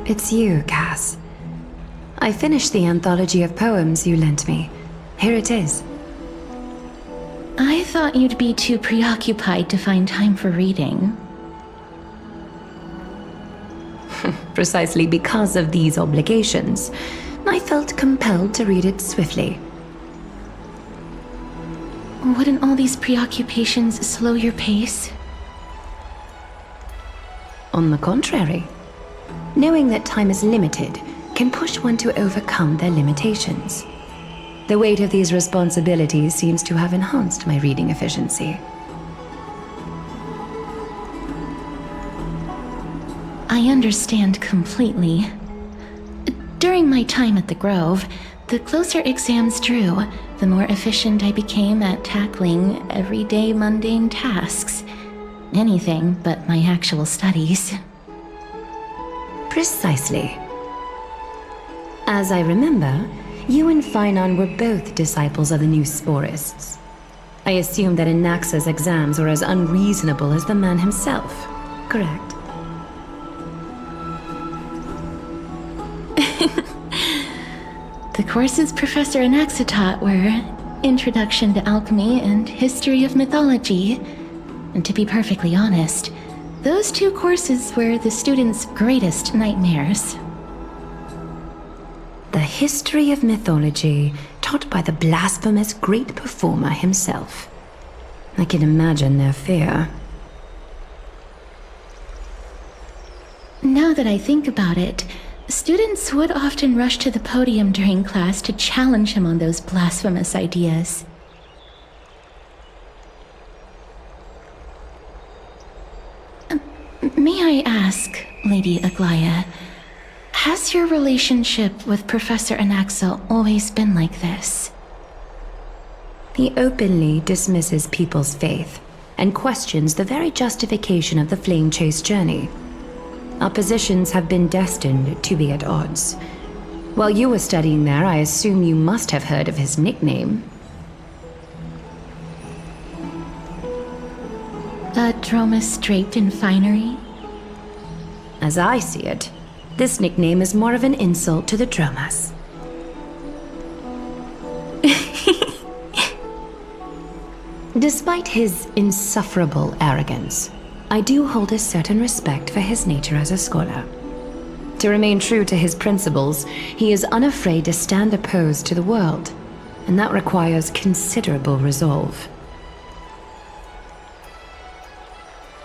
it's you, Cass. I finished the anthology of poems you lent me. Here it is. I thought you'd be too preoccupied to find time for reading. Precisely because of these obligations, I felt compelled to read it swiftly. Wouldn't all these preoccupations slow your pace? On the contrary, knowing that time is limited can push one to overcome their limitations. The weight of these responsibilities seems to have enhanced my reading efficiency. I understand completely. During my time at the Grove, the closer exams drew, the more efficient I became at tackling everyday mundane tasks. Anything but my actual studies. Precisely. As I remember, you and Finon were both disciples of the new Sporists. I assume that Anaxa's exams were as unreasonable as the man himself, correct? The courses Professor Anaxa taught were Introduction to Alchemy and History of Mythology. And to be perfectly honest, those two courses were the students' greatest nightmares. The history of mythology taught by the blasphemous great performer himself. I can imagine their fear. Now that I think about it, students would often rush to the podium during class to challenge him on those blasphemous ideas. May I ask, Lady Aglaya, has your relationship with Professor Anaxa always been like this? He openly dismisses people's faith and questions the very justification of the flame chase journey. Our positions have been destined to be at odds. While you were studying there, I assume you must have heard of his nickname. A Dromus draped in finery? As I see it, this nickname is more of an insult to the Dromas. Despite his insufferable arrogance, I do hold a certain respect for his nature as a scholar. To remain true to his principles, he is unafraid to stand opposed to the world, and that requires considerable resolve.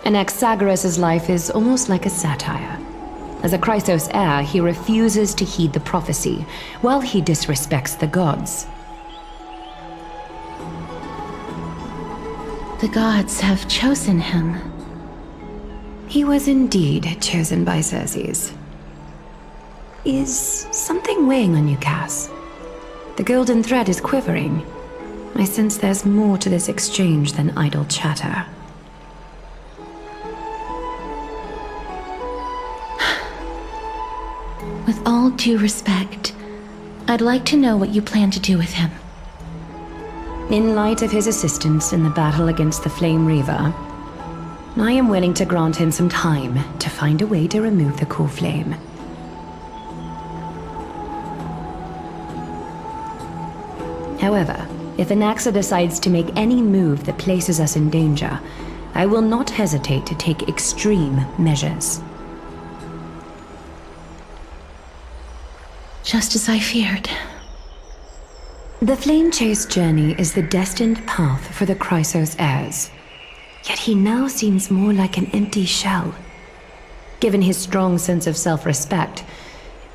Anaxagoras' life is almost like a satire. As a Chrysos heir, he refuses to heed the prophecy, while he disrespects the gods. The gods have chosen him. He was indeed chosen by Circes. Is something weighing on you, Cass? The golden thread is quivering. I sense there's more to this exchange than idle chatter. With all due respect, I'd like to know what you plan to do with him. In light of his assistance in the battle against the Flame Reaver, I am willing to grant him some time to find a way to remove the core flame. However, if Anaxa decides to make any move that places us in danger, I will not hesitate to take extreme measures. Just as I feared. The Flame Chase journey is the destined path for the Chrysos heirs. Yet he now seems more like an empty shell. Given his strong sense of self-respect,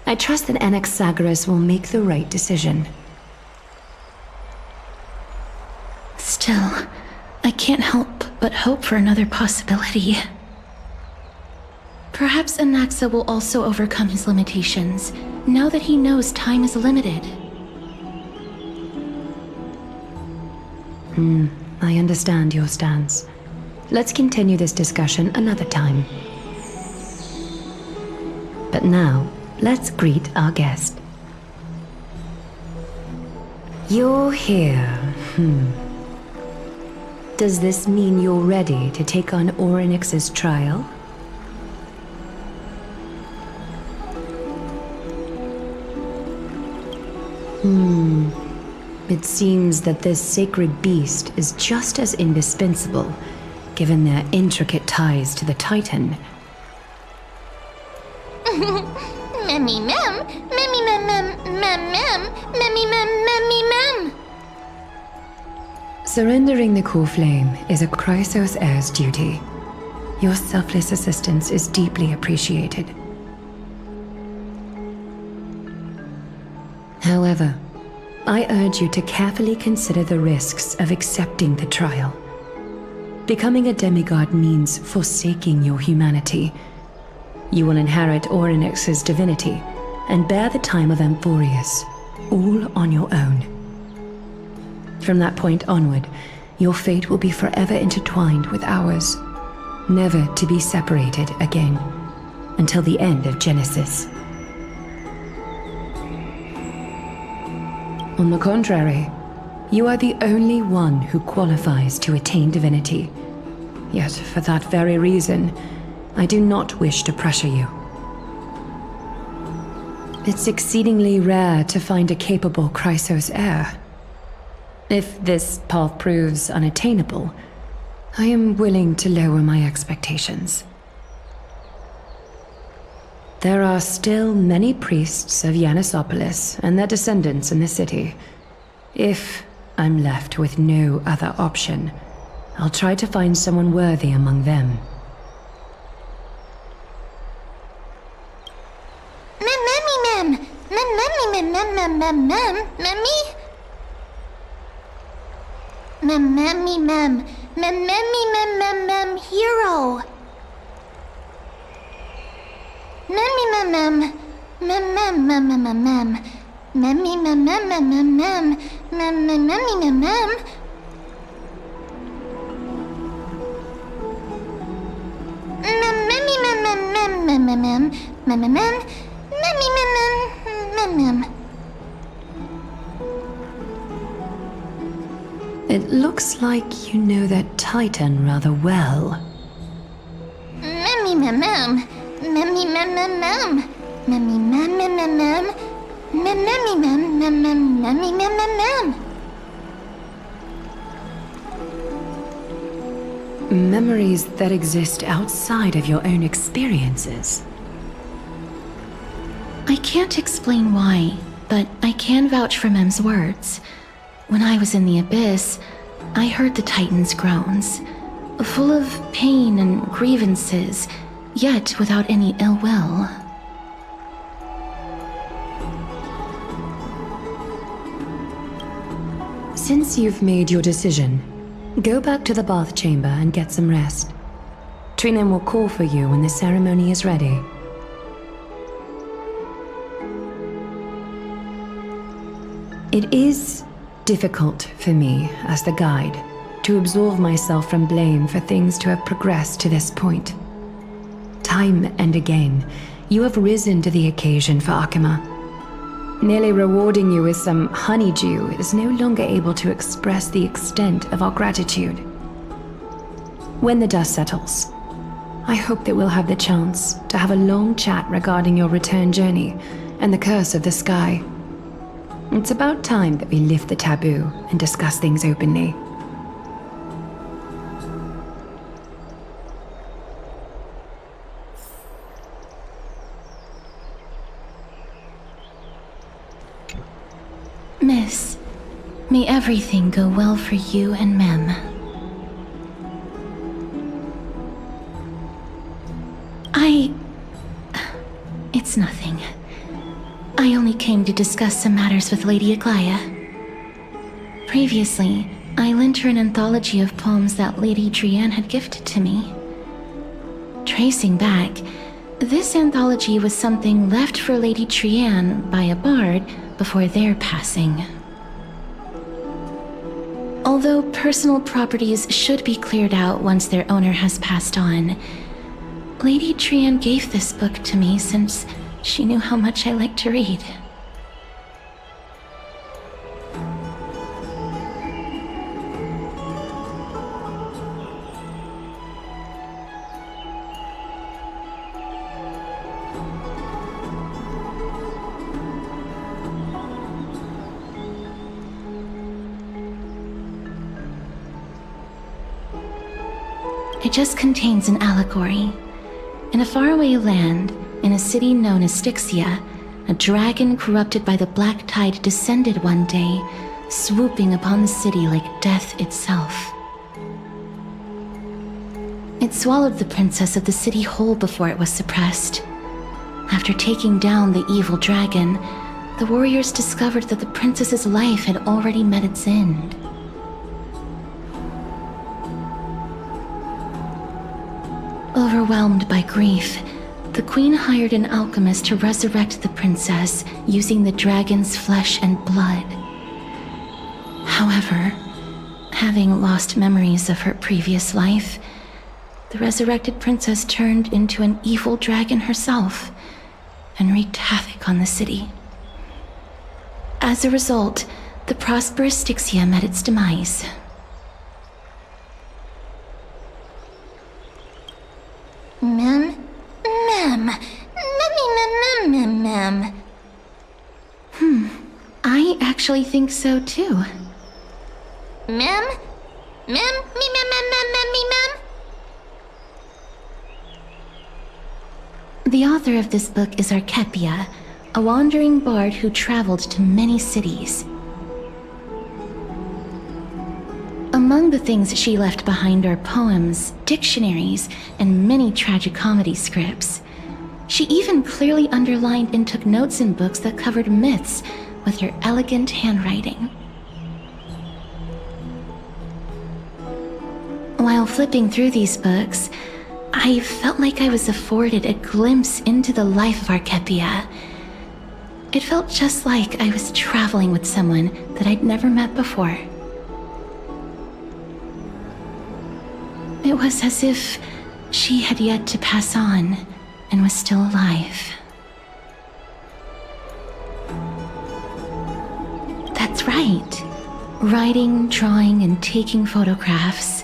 I trust that Anaxagoras will make the right decision. Still, I can't help but hope for another possibility. Perhaps Anaxa will also overcome his limitations, now that he knows time is limited. I understand your stance. Let's continue this discussion another time. But now, let's greet our guest. You're here. Does this mean you're ready to take on Orynyx's trial? It seems that this sacred beast is just as indispensable, given their intricate ties to the Titan. Memmy mem, memmy mem mem mem mem, memmy mem memmy mem. Surrendering the core flame is a Chrysos heir's duty. Your selfless assistance is deeply appreciated. However, I urge you to carefully consider the risks of accepting the trial. Becoming a demigod means forsaking your humanity. You will inherit Orynyx's divinity and bear the time of Amphoreus, all on your own. From that point onward, your fate will be forever intertwined with ours, never to be separated again, until the end of Genesis. On the contrary, you are the only one who qualifies to attain divinity. Yet, for that very reason, I do not wish to pressure you. It's exceedingly rare to find a capable Chrysos heir. If this path proves unattainable, I am willing to lower my expectations. There are still many priests of Yanissopolis and their descendants in the city. If I'm left with no other option, I'll try to find someone worthy among them. Hero. It looks like you know that Titan rather well. Memories that exist outside of your own experiences. I can't explain why, but I can vouch for Mem's words. When I was in the abyss, I heard the Titan's groans, full of pain and grievances, yet without any ill will. Since you've made your decision, go back to the bath chamber and get some rest. Trinem will call for you when the ceremony is ready. It is difficult for me, as the guide, to absolve myself from blame for things to have progressed to this point. Time and again, you have risen to the occasion for Akima. Nearly rewarding you with some honeydew is no longer able to express the extent of our gratitude. When the dust settles, I hope that we'll have the chance to have a long chat regarding your return journey and the curse of the sky. It's about time that we lift the taboo and discuss things openly. Miss, may everything go well for you and Mem. It's nothing. I only came to discuss some matters with Lady Aglaya. Previously, I lent her an anthology of poems that Lady Trianne had gifted to me. Tracing back, this anthology was something left for Lady Trianne by a bard before their passing. Although personal properties should be cleared out once their owner has passed on, Lady Trianne gave this book to me since she knew how much I like to read. just contains an allegory. In a faraway land, in a city known as Styxia, a dragon corrupted by the black tide descended one day, swooping upon the city like death itself. It swallowed the princess of the city whole before it was suppressed. After taking down the evil dragon, the warriors discovered that the princess's life had already met its end. Overwhelmed by grief, the queen hired an alchemist to resurrect the princess using the dragon's flesh and blood. However, having lost memories of her previous life, the resurrected princess turned into an evil dragon herself and wreaked havoc on the city. As a result, the prosperous Styxia met its demise. I actually think so too. The author of this book is Archepia, a wandering bard who traveled to many cities. Among the things she left behind are poems, dictionaries, and many tragicomedy scripts. She even clearly underlined and took notes in books that covered myths with her elegant handwriting. While flipping through these books, I felt like I was afforded a glimpse into the life of Archepia. It felt just like I was traveling with someone that I'd never met before. It was as if she had yet to pass on and was still alive. That's right. Writing, drawing, and taking photographs.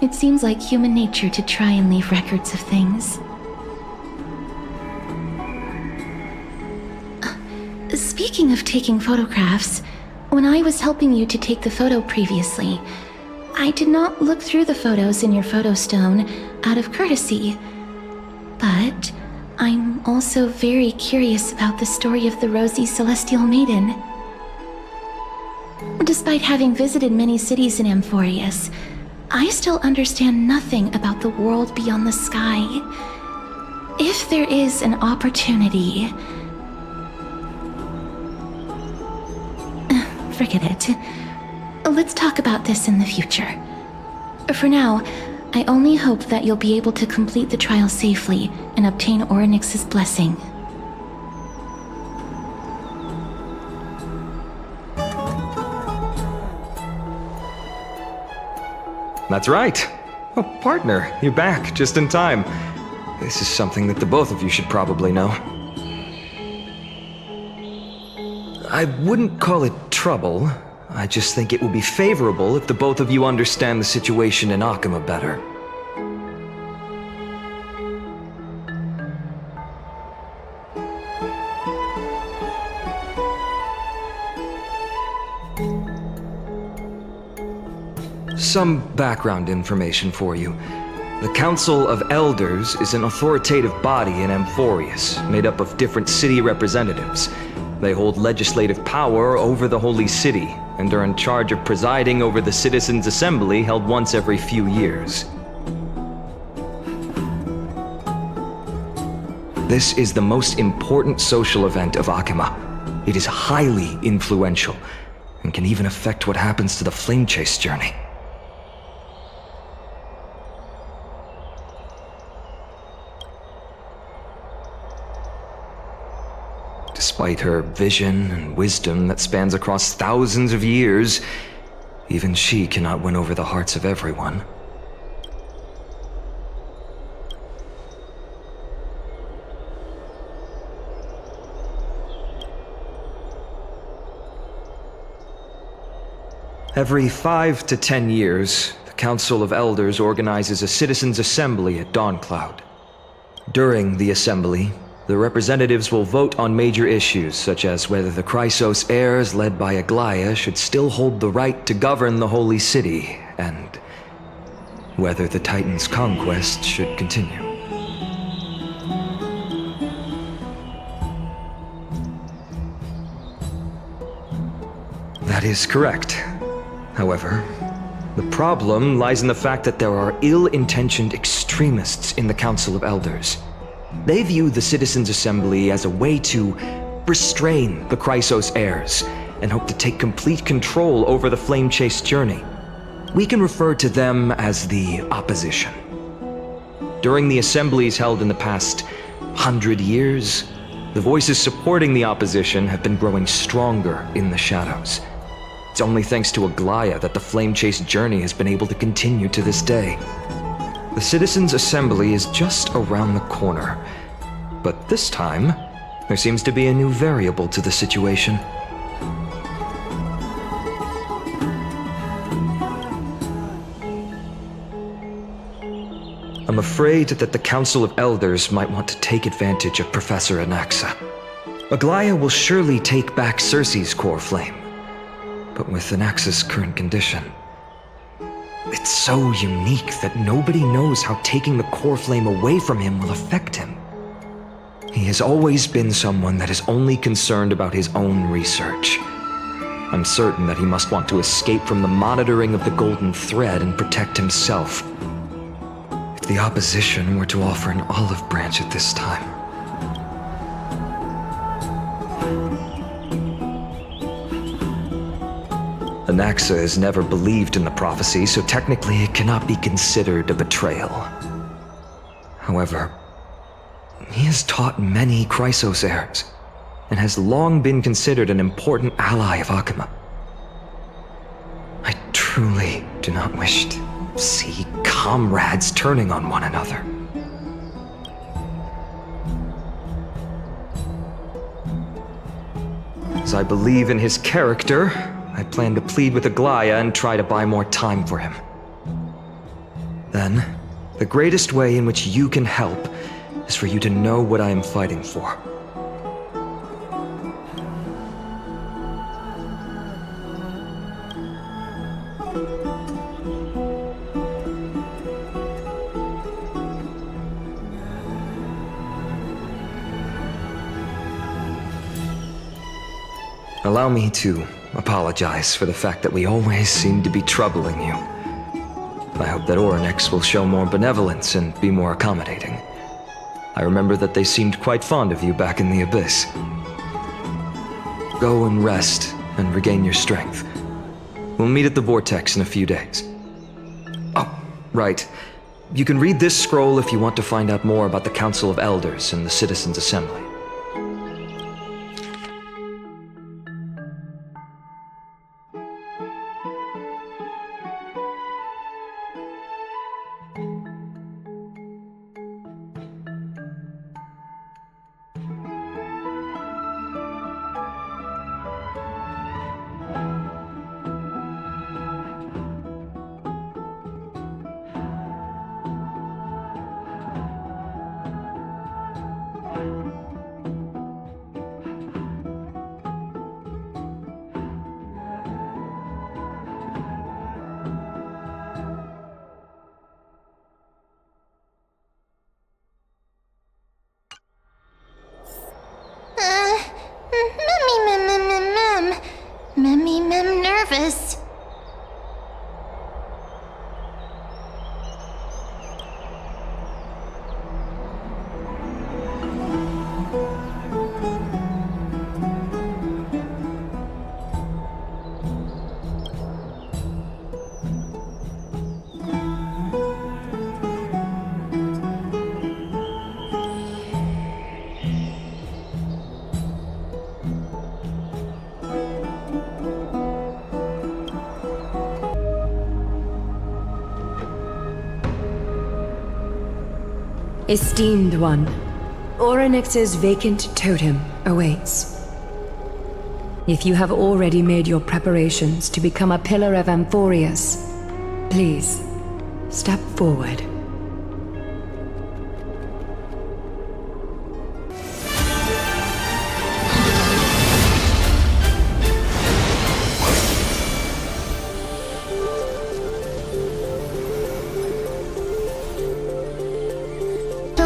It seems like human nature to try and leave records of things. Speaking of taking photographs, when I was helping you to take the photo previously, I did not look through the photos in your photo stone out of courtesy. But I'm also very curious about the story of the rosy celestial maiden. Despite having visited many cities in Amphoreus, I still understand nothing about the world beyond the sky. If there is an opportunity... Forget it. Let's talk about this in the future. For now, I only hope that you'll be able to complete the trial safely and obtain Orynyx's blessing. That's right. Oh, partner, you're back just in time. This is something that the both of you should probably know. I wouldn't call it trouble. I just think it will be favorable if the both of you understand the situation in Akima better. Some background information for you. The Council of Elders is an authoritative body in Amphoreus, made up of different city representatives. They hold legislative power over the Holy City, and are in charge of presiding over the Citizens' Assembly held once every few years. This is the most important social event of Akima. It is highly influential, and can even affect what happens to the Flame Chase journey. Despite her vision and wisdom that spans across thousands of years, even she cannot win over the hearts of everyone. Every 5 to 10 years, the Council of Elders organizes a Citizens' Assembly at Dawncloud. During the assembly, the representatives will vote on major issues, such as whether the Chrysos heirs led by Aglaia should still hold the right to govern the Holy City, and whether the Titan's conquest should continue. That is correct. However, the problem lies in the fact that there are ill-intentioned extremists in the Council of Elders. They view the Citizens' Assembly as a way to restrain the Chrysos heirs and hope to take complete control over the flame-chase journey. We can refer to them as the opposition. During the assemblies held in the past 100 years, the voices supporting the opposition have been growing stronger in the shadows. It's only thanks to Aglaya that the flame-chase journey has been able to continue to this day. The Citizens' Assembly is just around the corner, but this time, there seems to be a new variable to the situation. I'm afraid that the Council of Elders might want to take advantage of Professor Anaxa. Aglaya will surely take back Circe's core flame, but with Anaxa's current condition, it's so unique that nobody knows how taking the core flame away from him will affect him. He has always been someone that is only concerned about his own research. I'm certain that he must want to escape from the monitoring of the Golden Thread and protect himself. If the opposition were to offer an olive branch at this time, Anaxa has never believed in the prophecy, so technically it cannot be considered a betrayal. However, he has taught many Chrysos heirs, and has long been considered an important ally of Akuma. I truly do not wish to see comrades turning on one another. As I believe in his character, I plan to plead with Aglaya and try to buy more time for him. Then, the greatest way in which you can help is for you to know what I am fighting for. Allow me to apologize for the fact that we always seem to be troubling you. I hope that Orynyx will show more benevolence and be more accommodating. I remember that they seemed quite fond of you back in the Abyss. Go and rest and regain your strength. We'll meet at the Vortex in a few days. Oh, right. You can read this scroll if you want to find out more about the Council of Elders and the Citizens' Assembly. I'm nervous. Esteemed one, Orynyx's vacant totem awaits. If you have already made your preparations to become a pillar of Amphoreus, please, step forward.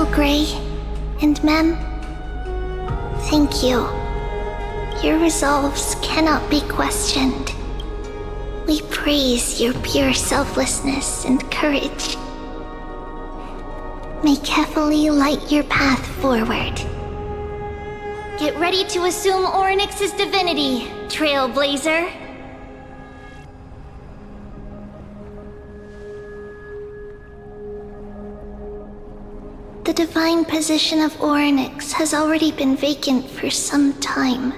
Gray and Mem, thank you. Your resolves cannot be questioned. We praise your pure selflessness and courage. May Kefali light your path forward. Get ready to assume Orynyx's divinity, Trailblazer. The divine position of Orynyx has already been vacant for some time.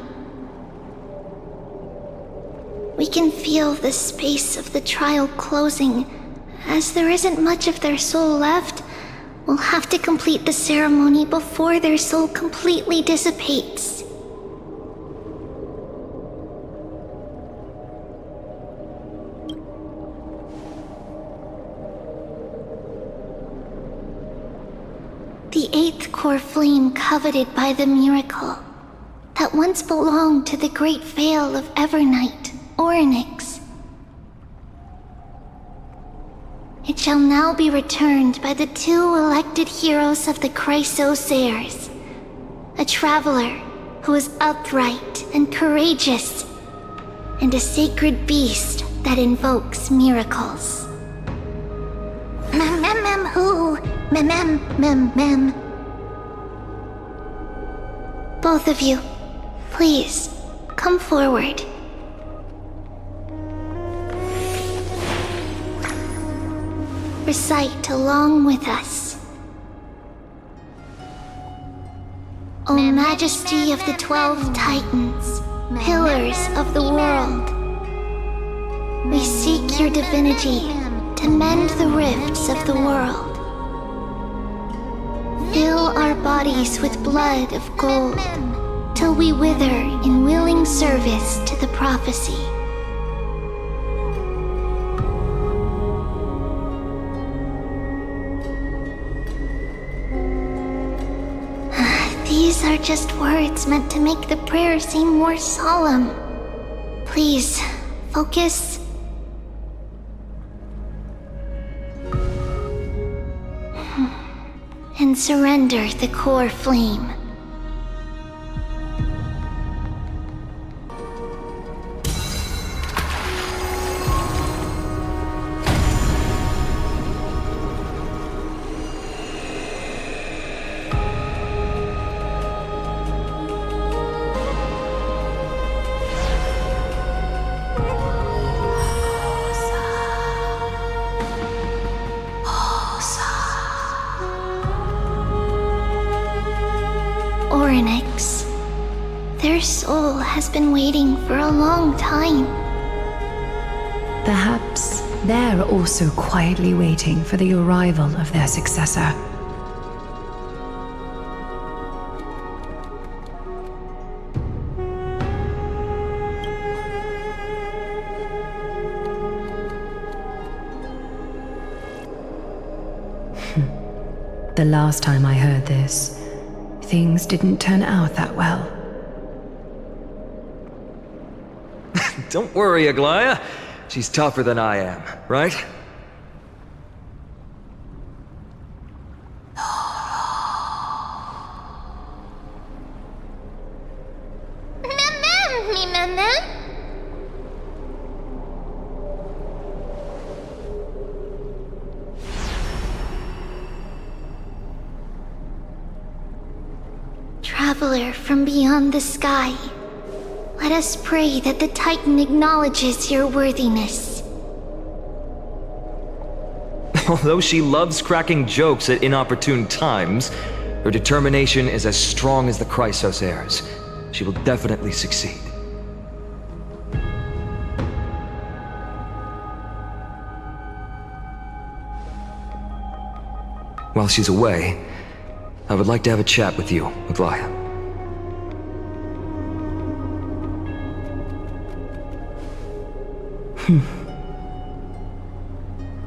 We can feel the space of the trial closing. As there isn't much of their soul left, we'll have to complete the ceremony before their soul completely dissipates. The 8th core flame coveted by the miracle that once belonged to the great veil of Evernight, Orynyx. It shall now be returned by the 2 elected heroes of the Chrysos heirs. A traveler who is upright and courageous, and a sacred beast that invokes miracles. Who? Mem. Both of you, please, come forward. Recite along with us. O Majesty of the 12 Titans, pillars of the world, we seek your divinity to mend the rifts of the world. Fill our bodies with blood of gold, till we wither in willing service to the prophecy. These are just words meant to make the prayer seem more solemn. Please, focus. And surrender the core flame. Orynyx. Their soul has been waiting for a long time. Perhaps they're also quietly waiting for the arrival of their successor. The last time I heard this, things didn't turn out that well. Don't worry, Aglaya. She's tougher than I am, right? Traveler from beyond the sky, let us pray that the Titan acknowledges your worthiness. Although she loves cracking jokes at inopportune times, her determination is as strong as the Chrysos heirs. She will definitely succeed. While she's away, I would like to have a chat with you, Aglaya.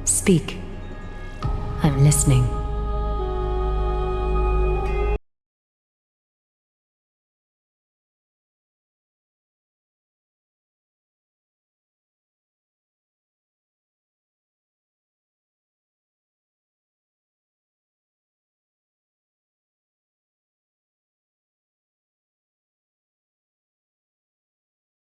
Speak. I'm listening.